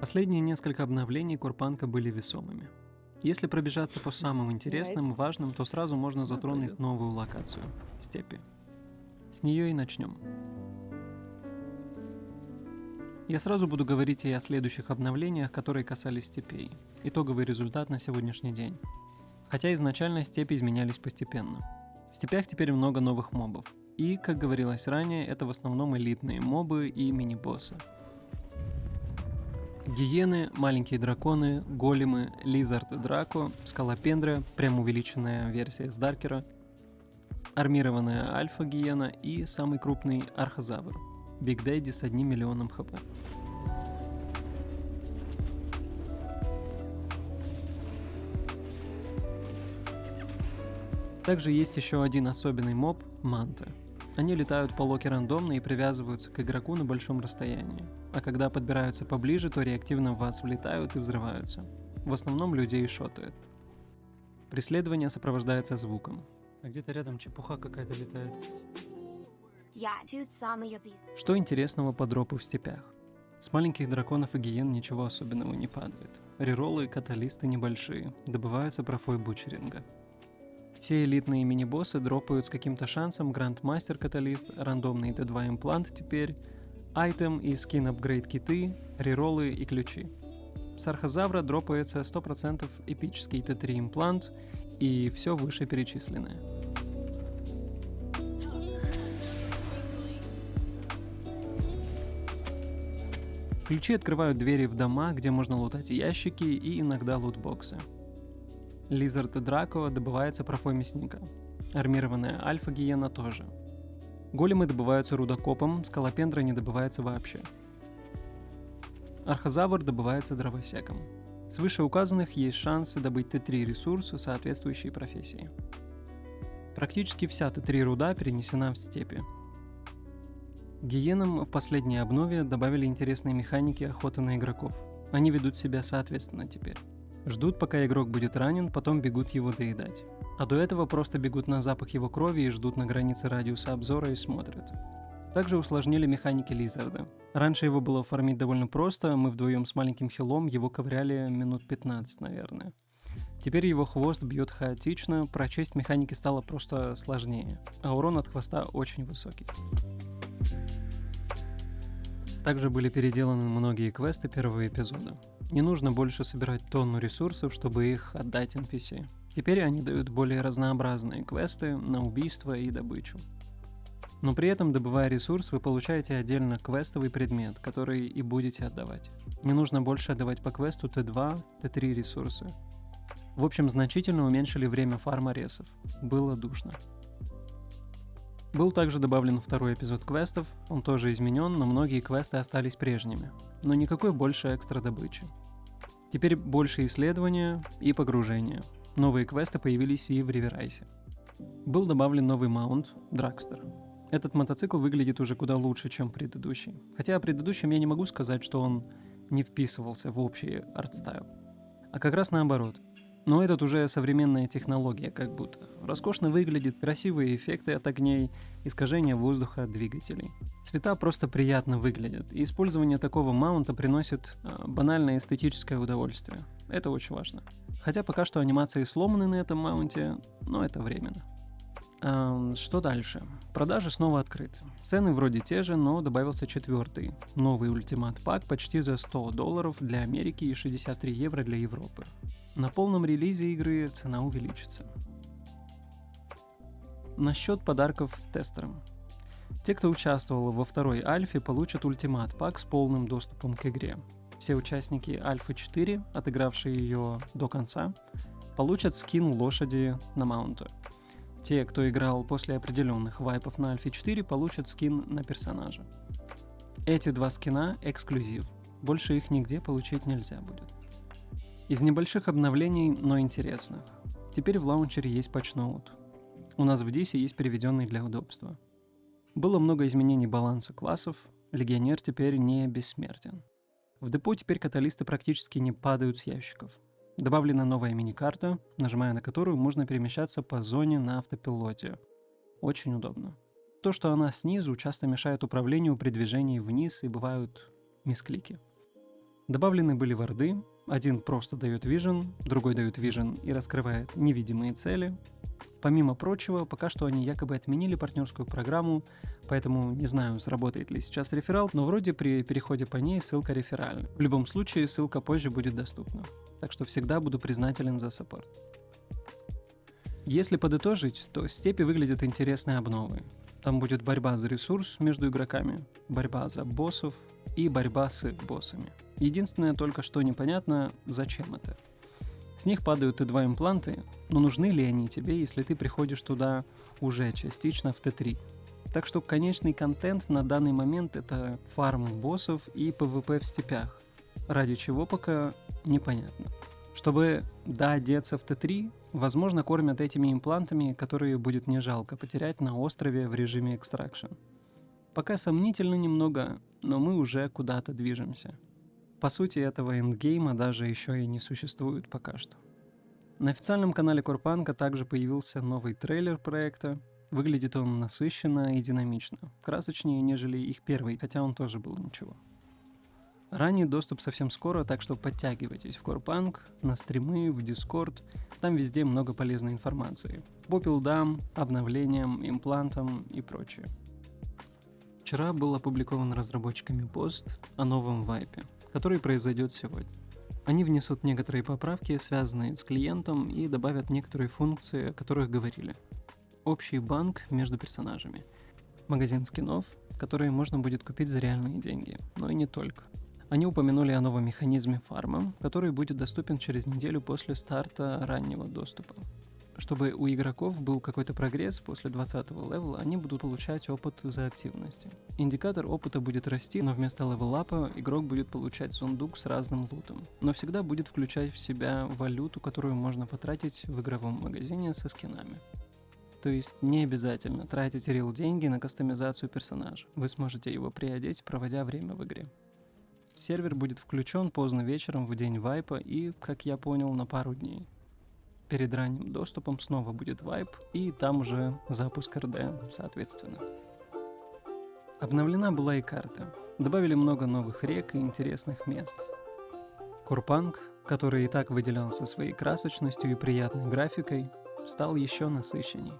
Последние несколько обновлений Курпанка были весомыми. Если пробежаться по самым интересным, важным, то сразу можно затронуть новую локацию — степи. С нее и начнем. Я сразу буду говорить и о следующих обновлениях, которые касались степей. Итоговый результат на сегодняшний день. Хотя изначально степи изменялись постепенно. В степях теперь много новых мобов. И, как говорилось ранее, это в основном элитные мобы и мини-боссы. Гиены, маленькие драконы, големы, лизард Драко, скалопендра, прям увеличенная версия с Даркера, армированная альфа-гиена и самый крупный архозавр, Биг Дэдди с 1 миллионом хп. Также есть еще один особенный моб — манты. Они летают по локе рандомно и привязываются к игроку на большом расстоянии, а когда подбираются поближе, то реактивно в вас влетают и взрываются. В основном людей шотают. Преследование сопровождается звуком. А где-то рядом чепуха какая-то летает. Что интересного по дропу в степях? С маленьких драконов и гиен ничего особенного не падает. Реролы и каталисты небольшие, добываются профой бучеринга. Все элитные мини-боссы дропают с каким-то шансом: Грандмастер Каталист, рандомный D2 имплант теперь, айтем и скин апгрейд киты, реролы и ключи. С архозавра дропается 100% эпический Т3 имплант и все вышеперечисленное. Ключи открывают двери в дома, где можно лутать ящики и иногда лутбоксы. Лизард Драко добывается профой мясника. Армированная альфа-гиена тоже. Големы добываются рудокопом, скалопендра не добывается вообще. Архозавр добывается дровосеком. С вышеуказанных есть шанс добыть Т3 ресурсы соответствующей профессии. Практически вся Т3 руда перенесена в степи. Гиенам в последней обнове добавили интересные механики охоты на игроков. Они ведут себя соответственно теперь. Ждут, пока игрок будет ранен, потом бегут его доедать. А до этого просто бегут на запах его крови и ждут на границе радиуса обзора и смотрят. Также усложнили механики Лизарда. Раньше его было фармить довольно просто, мы вдвоем с маленьким хилом его ковыряли минут 15, наверное. Теперь его хвост бьет хаотично, прочесть механики стало просто сложнее, а урон от хвоста очень высокий. Также были переделаны многие квесты первого эпизода. Не нужно больше собирать тонну ресурсов, чтобы их отдать NPC. Теперь они дают более разнообразные квесты на убийство и добычу. Но при этом, добывая ресурс, вы получаете отдельно квестовый предмет, который и будете отдавать. Не нужно больше отдавать по квесту Т2, Т3 ресурсы. В общем, значительно уменьшили время фарма ресов. Было душно. Был также добавлен второй эпизод квестов, он тоже изменен, но многие квесты остались прежними. Но никакой больше экстра добычи. Теперь больше исследования и погружения. Новые квесты появились и в Риверайсе. Был добавлен новый маунт — Дракстер. Этот мотоцикл выглядит уже куда лучше, чем предыдущий. Хотя о предыдущем я не могу сказать, что он не вписывался в общий артстайл. А как раз наоборот. Но этот уже современная технология как будто. Роскошно выглядит, красивые эффекты от огней, искажение воздуха от двигателей. Цвета просто приятно выглядят, и использование такого маунта приносит банальное эстетическое удовольствие. Это очень важно. Хотя пока что анимации сломаны на этом маунте, но это временно. Что дальше? Продажи снова открыты. Цены вроде те же, но добавился четвертый. Новый ультимат пак почти за $100 для Америки и 63 евро для Европы. На полном релизе игры цена увеличится. Насчет подарков тестерам. Те, кто участвовал во второй альфе, получат ультимат пак с полным доступом к игре. Все участники Альфы 4, отыгравшие ее до конца, получат скин лошади на маунте. Те, кто играл после определенных вайпов на Альфе 4, получат скин на персонажа. Эти два скина — эксклюзив. Больше их нигде получить нельзя будет. Из небольших обновлений, но интересных. Теперь в лаунчере есть патчноут. У нас в Дисе есть переведенный для удобства. Было много изменений баланса классов, легионер теперь не бессмертен. В депо теперь каталисты практически не падают с ящиков. Добавлена новая мини-карта, нажимая на которую можно перемещаться по зоне на автопилоте. Очень удобно. То, что она снизу, часто мешает управлению при движении вниз и бывают мисклики. Добавлены были варды, один просто дает вижен, другой дает вижен и раскрывает невидимые цели. Помимо прочего, пока что они якобы отменили партнерскую программу, поэтому не знаю, сработает ли сейчас реферал, но вроде при переходе по ней ссылка реферальна. В любом случае, ссылка позже будет доступна, так что всегда буду признателен за саппорт. Если подытожить, то степи выглядят интересной обновой. Там будет борьба за ресурс между игроками, борьба за боссов и борьба с боссами. Единственное только что непонятно, зачем это. С них падают Т2 импланты, но нужны ли они тебе, если ты приходишь туда уже частично в Т3? Так что конечный контент на данный момент это фарм боссов и ПВП в степях, ради чего пока непонятно. Чтобы доодеться в Т3, возможно, кормят этими имплантами, которые будет не жалко потерять на острове в режиме экстракшн. Пока сомнительно немного, но мы уже куда-то движемся. По сути, этого эндгейма даже еще и не существует пока что. На официальном канале Корпанка также появился новый трейлер проекта. Выглядит он насыщенно и динамично, красочнее, нежели их первый, хотя он тоже был ничего. Ранний доступ совсем скоро, так что подтягивайтесь в Корпанк, на стримы, в Дискорд, там везде много полезной информации. По билдам, обновлениям, имплантам и прочее. Вчера был опубликован разработчиками пост о новом вайпе, который произойдет сегодня. Они внесут некоторые поправки, связанные с клиентом, и добавят некоторые функции, о которых говорили. Общий банк между персонажами. Магазин скинов, которые можно будет купить за реальные деньги, но и не только. Они упомянули о новом механизме фарма, который будет доступен через неделю после старта раннего доступа. Чтобы у игроков был какой-то прогресс после 20-го левела, они будут получать опыт за активности. Индикатор опыта будет расти, но вместо левелапа игрок будет получать сундук с разным лутом, но всегда будет включать в себя валюту, которую можно потратить в игровом магазине со скинами. То есть не обязательно тратить рил деньги на кастомизацию персонажа, вы сможете его приодеть, проводя время в игре. Сервер будет включен поздно вечером в день вайпа и, как я понял, на пару дней. Перед ранним доступом снова будет вайп, и там уже запуск РД, соответственно. Обновлена была и карта. Добавили много новых рек и интересных мест. Корпанк, который и так выделялся своей красочностью и приятной графикой, стал еще насыщенней.